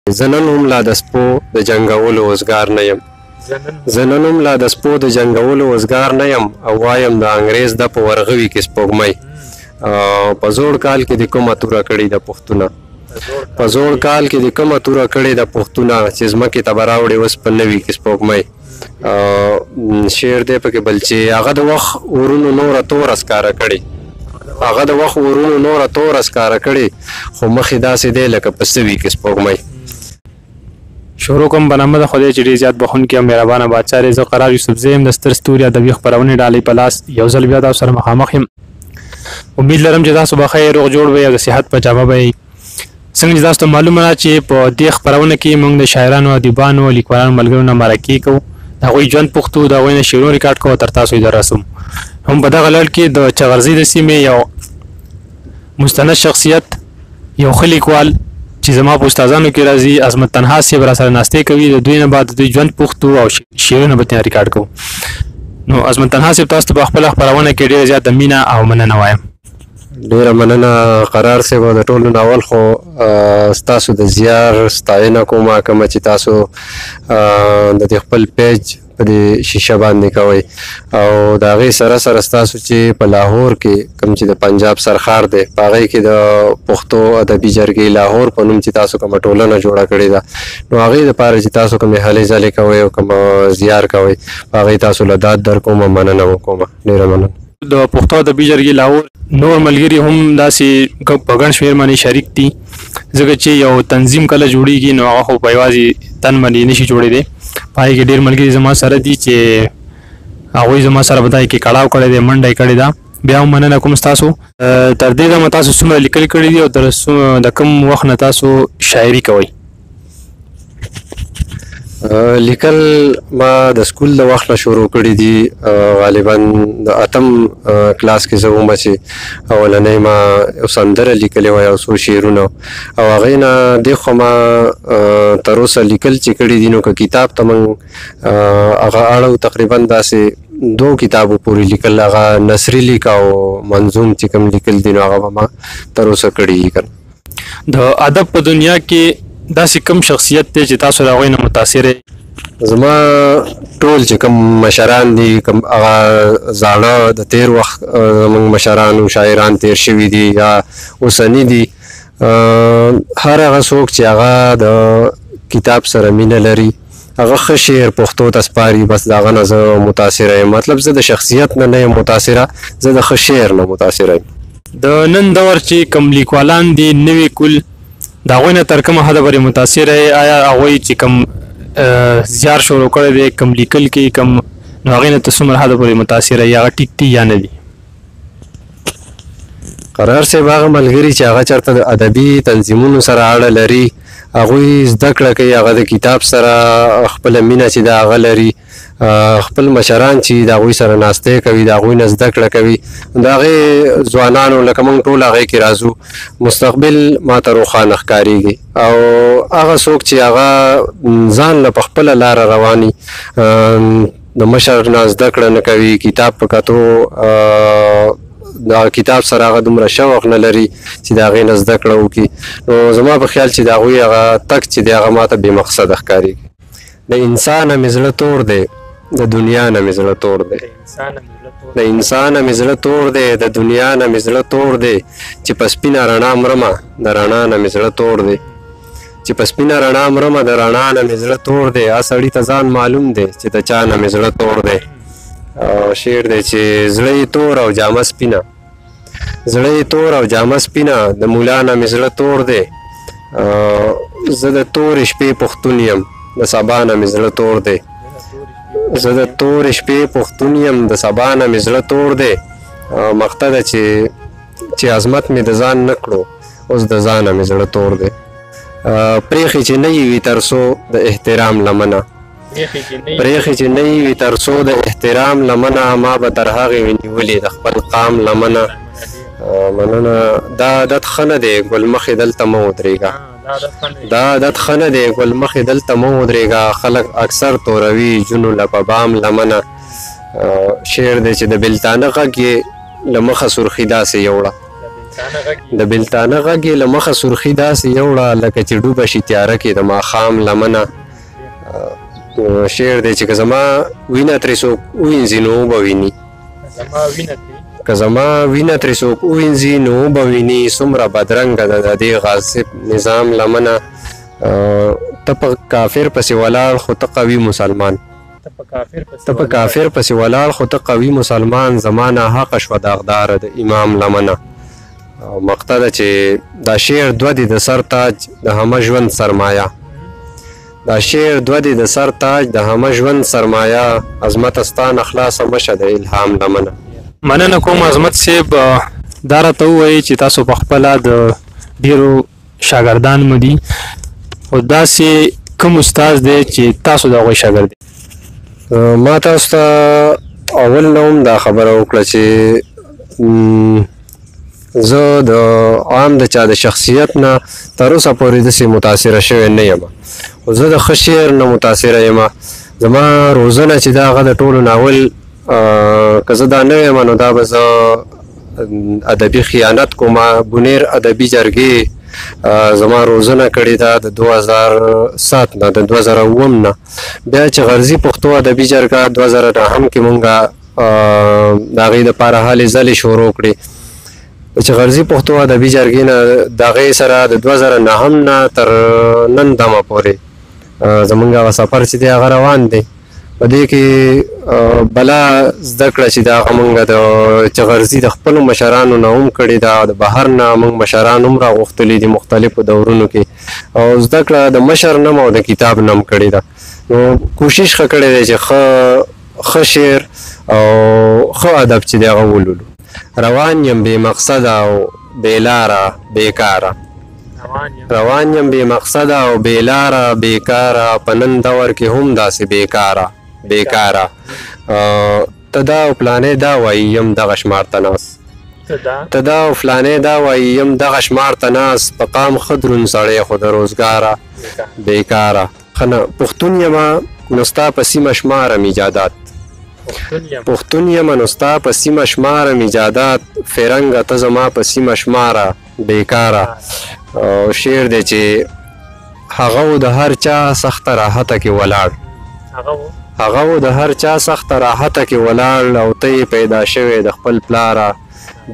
زه نن هم لا د سپو د جنګولو وزګار نه یم، زه نن هم لا د سپو د جنګولو وزګار نه یم او وایم د انګریز د په ورغوي کې سپوږمۍ. په زوړ کال کې د کومه توره کړې د پښتونه، په زوړ کال کې د کومه توره کړې د پښتونه چې ځمکې ته به راوړې اوس په نوي کې سپوږمۍ. شعر دی پکې بل چې هغه د وخت ورونو نوره توره ښکاره کړې، هغه د وخت ورونو نوره توره ښکاره کړې، خو مخې داسې دی لکه په سوي کې سپوږمۍ. شروع کوم په نامه د خدای چې ډېر زیات بخښونکی او مهربانه بادشاه دی. زه قرار یوسفزی یم د ستر ستوري ادبي خپرونې ډالۍ په لاس یو ځل بیا تاسو سره مخامخ یم. امید لرم چې تاسو به ښه روغ جوړ وئ او د صحت په جامه به یئ. څنګه چې تاسو ته معلومه ده چې په دې خپرونه کې موږ د شاعرانو، ادیبانو، لیکوالانو، ملګرو نه مرکې کوو، د هغوی ژوند پوښتو، د هغوی نه شعرونه ریکارډ کوو او تر تاسو یې در رسوو. هم په دغه لړ کې د چغرزي د سیمې یو مستند شخصیت، یو ښه لیکوال چې زما په استادانو کې راځي، عظمت تنها صاحب را سره ناستې کوي. د دوی نه بعد د دوی ژوند پوښتو او شعرونه به ترې ریکارډ کوو. نو عظمت تنها صاحب تاسو ته په خپله خپرونه کې ډېره زیاته مینه او مننه وایم. ډیره مننه قرار صاحب. د ټولو نه اول خو ستاسو د زیار ستاینه کومه، کومه چې تاسو د دې خپل پیج په دې شیشه باندې کوئ، او د هغې سره سره ستاسو چې په لاهور کې کوم چې د پنجاب سرخار دی په هغې کې د پښتو ادبي جرګې لاهور په نوم چې تاسو کومه ټولنه جوړه کړې ده، نو هغې دپاره چې تاسو کومې هلې ځلې کوئ او کومه زیار کوئ په هغې تاسو له داد در کومه، مننه وکومه. ډېره مننه. د پښتو ادبي جرګې لاهور نور ملګري هم داسې په ګڼ شمېر باندې شریک دي، ځکه چې یو تنظیم کله جوړېږي نو هغه خو په یوازې تن باندې نشي جوړېدی. په هغې کې ډېر ملګري زما سره دي چې هغوی زما سره په دغې کې کړاو کړی دی، منډه یې کړې ده. بیا هم مننه کوم ستاسو. تر دې دمه تاسو څومره لیکل کړي دي او د کوم وخت نه تاسو شاعري کوئ؟ لیکل ما د سکول د وخت نه شروع کړي دي، غالبا د 8م کلاس کې زه وم چې اولنۍ ما یو سندره لیکلې وه، یو څو شعرونه، او هغې نه دېخوا ما تر اوسه لیکل چې کړي دي. نو که کتاب ته موږ هغه اړو تقریبا داسې 2 کتابو پورې لیکل، هغه نثري لیک او منظوم چې کوم لیکل دي نو هغه به ما تر اوسه کړي دي. د ادب په دنیا کې داسې کوم شخصیت دی چې تاسو د هغوی نه متاثر یې؟ زما ټول چې کوم مشران دي، کوم هغه زاړه د تیر وخت زموږ مشران او شاعران تیر شوي دي یا اوسني دي، هر هغه څوک چې هغه د کتاب سره مینه لري، هغه ښه شعر پښتو ته سپاري، بس د هغه نه زه متاثره یم. مطلب زه د شخصیت نه یم متاثره، زه د ښه شعر نه متاثره یم. د نن دور چې کوم لیکوالان دي نوي کول، د هغوی نه تر کومه حده پورې متاثره یې؟ آیا هغوی چې کوم زیار شروع کړی دی، کوم لیکل کوي، کوم نو هغې نه ته څومره حده پورې متاثره یې؟ هغه ټیک دي یا نه دي؟ قرار صاحب هغه ملګري چې هغه چېرته د ادبي تنظیمونو سره اړه لري، هغوی زده کړه کوي، هغه د کتاب سره خپله مینه چې د هغه لري، خپل مشران چې د هغوی سره ناستې کوي، د هغوی نه زده کړه کوي، د هغې ځوانانو لکه موږ ټول هغې کې راځو، مستقبل ما ته روښانه ښکارېږي. او هغه څوک چې هغه ځان له په خپله لاره رواني، د مشر نه زده کړه نه کوي، کتاب په کتو د کتاب سره هغه دومره شوق نه لري چې د هغې نه زده کړه وکړي، نو زما په خیال چې د هغوی هغه تګ چې دی هغه ما ته بې مقصده ښکارېږي. د انسان مې زړه تور دی، د دنیا نه مې زړه تور دی، د انسان مې زړه تور دی، د دنیا نه مې زړه تور دی، چې په سپینه رڼا مرمه د رڼا نه مې زړه تور دی، چې په سپینه رڼا مرمه د رڼا نه مې زړه تور دی، سړي ته ځان معلوم دی چې د چا نه مې زړه تور دی. شعر دی چې زړه یې تور او جامه سپینه، زړه یې تور او جامه سپینه، د مولا نه مې زړه تور دی، زه د تورې شپې پښتون یم، د سبا نه مې زړه تور دی، زه د تورې شپې پښتون یم، د سبا نه مې زړه تور دی. مقطع ده چې عظمت مې د ځان نه کړو، اوس د ځانه مې زړه تور دی. پرېښې چې نه وي تر څو د احترام لمنه، پرېښې چې نه وي تر څو د احترام لمنه، ما به تر هغې ونیولې د خپل قام لمنه. مننه. دا عادت ښه نه دی، ګل مخې دلته مه ودرېږه، دا عادت ښه نه دی، ګل مخې دلته مه ودرېږه، خلک اکثر توروي جنو له په بام لمنه. شعر دی چې د بېلتانه غږ یې له مخه سرخي داسې یوړه، د بلتانه غږ یې له مخه سرخي داسې یوړه لکه چې ډوبه شي تیاره کې د ماښام لمنه. شعر دی چې که زما وینه ترې څوک ووینځي نو وبه ویني، که زما وینه ترې څوک ووینځي نو وبه ویني، څومره بدرنګه ده د دې غاصب نظام لمنه. ته په کافر پسې ولاړ خو ته قوي مسلمان، ته په کافر پسې ولاړ خو ته قوي مسلمان، زما نه حقه شوه داغداره د امام لمنه. مقطع ده چې دا شعر دوه دی د سر تاج د همه ژوند سرمایه، دا شعر دوه دی د سر تاج د همه ژوند سرمایه، عظمت ستانه خلاصه مشه د الهام لمنه. مننه کوم عظمت صاحب، دا راته ووایي چې تاسو په خپله د ډېرو شاګردان مو دي، خو داسې کوم استاد دی چې تاسو د هغوی شاګرد دی؟ ما تاسو ته اول نه هم دا خبره وکړه چې زه د عام د چا د شخصیت نه تر اوسه پورې داسې متاثره شوی نه یم، خو زه د ښه شعر نه متاثره یم. زما روزنه چې دا هغه د ټولو ناول که زه دا نه یم نو دا به زه ادبي خیانت کوم. بونیر ادبي جرګې زما روزنه کړې ده د 2007 نه د 2009 نه، بیا چې غرضي پښتو ادبي جرګه 2009 کې مونږ د هغې دپاره هلې ځلې شروع کړې. چې غرضي پښتو ادبي جرګې نه د هغې سره د 2009 نه تر نن دمه پورې زمونږ هغه سفر چې دی هغه روان دی. په دې کې بلا زده کړه چې دا هغه مونږ د چې غرضي د خپلو مشرانو نه هم کړې ده، د بهر نه مونږ مشران هم راغوښتلي دي مختلفو دورونو کې، او زده کړه د مشر نه او د کتاب نه هم کړې ده. نو کوشش ښه کړی دی چې ښه شعر او ښه ادب چې دی هغه ولولو. روان یم بې مقصده او بې لاره بېکاره، روان یم بې مقصده او بې لاره بېکاره، په نن دور کې هم داسې بېکاره بېکاره. ته دا او فلانی دا وایي یم دغه شمار ته ناست، ته دا او فلانی دا وایي یم دغه شمار ته ناست، په قام ښه دروند سړی خو د روزګاره بېکاره. ښه نه پښتون یمه نو ستا په سیمه شمارم ایجادات، پښتون یم نو ستا په سیمه شمارم ایجادات، فرنګه ته زما په سیمه شماره بېکاره. شعر دی چې هغه و د هر چا سخته راحته کې ولاړ، هغه و د هر چا سخته راحته کې ولاړ، او ته یې پیدا شوې د خپل پلاره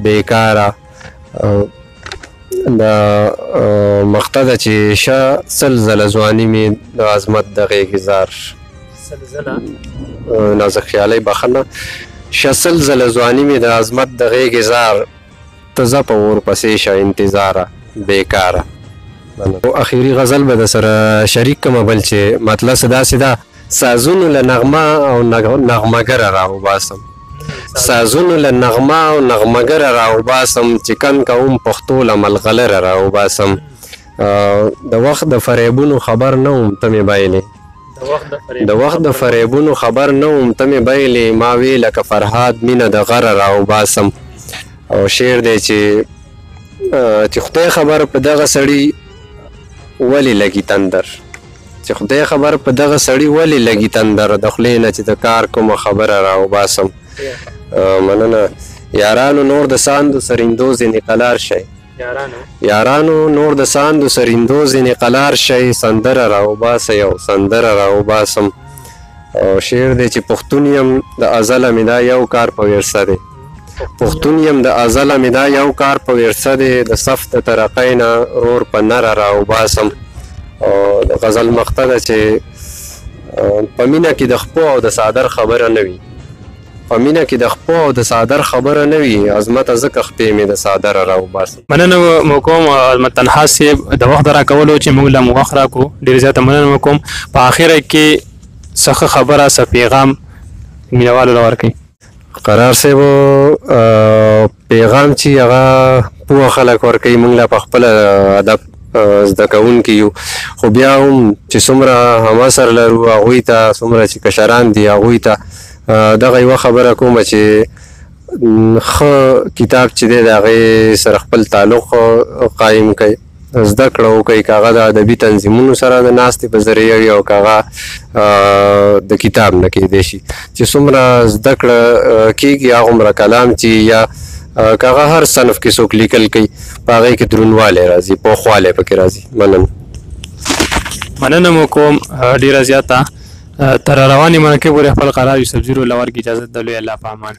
بېکاره. د مقطع ده چې شه سل زله ځواني مې د عظمت د غېږې زار، نازک خیالۍ بخښنه، شه سل زله ځواني مې د عظمت د غېږې زار، ته ځه په ورپسې شه انتظاره بېکاره. اخیري غزل به د سره شریک کړمه بل چې مطلب داسې ده: سازونو له نغمه او نغمګره راوباسم، سازونو له نغمه او نغمګره راوباسم، چې کن کوم پښتو له ملغلره راوباسم. د وخت د فریبونو خبر نه وم ته مې بایلې، د وخت د فریبونو خبر نه وم ته مې بایلې، ما وی لکه فرهاد مینه د غره راوباسم. او شعر دی چې خدای خبر په دغه سړي ولې لګي تندر، چې خدای خبر په دغه سړي ولې لګي تندر، د خولې نه چې د کار کومه خبره راوباسم. مننه. یارانو نور د ساندو سرندو ځینې قلار شئ، یارانو نور د ساندو سرندو ځینې قلار شئ، سندره راوباسئ او سندره راوباسم. او شعر دی چې پښتون یم د ازله مې دا یو کار په ورسه دی، پښتون یم د ازله مې دا یو کار په ورسه دی، د صف د ترقۍ نه رور په نره راوباسم. او د غزل مقطع ده چې په مینه کې د خپو او د صادر خبره نه وي، په مینه کې د خپو او د صادر خبره نه وي، عظمته ځکه خپې مې د صادره راوباسم. مننه مو کوم عظمت تنها صاحب د وخت راکولو چې موږ له مو وخت راکړو، ډېر زیاته مننه مو کوم. په اخره کې څه خبره څه پیغام مینوالو له ورکوئ؟ قرار صاحب پیغام چې هغه پوه خلک ورکوي، موږ لا په خپله ادب زده کوونکي یو، خو بیا هم چې څومره هم اثر لرو هغوی ته، څومره چې کشران دي هغوی ته دغه یوه خبره کومه چې ښه کتاب چې دی د هغې سره خپل تعلق قایم کړئ، زده کړه وکړئ، که هغه د ادبي تنظیمونو سره د ناستې په ذریعه وي او که هغه د کتاب نه کیدی شي. چې څومره زده کړه کېږي هغومره کلام چې یا کاغه هر صنف کې څوک لیکل کوي په هغې کې درونوالی راځي پوخوالی پکې راځي. مننه مو کوم ډېره زیاته تر روانې مرکې پورې خپل قرار یوسف زیرو له ورکړي اجازت د لوی الله په امان.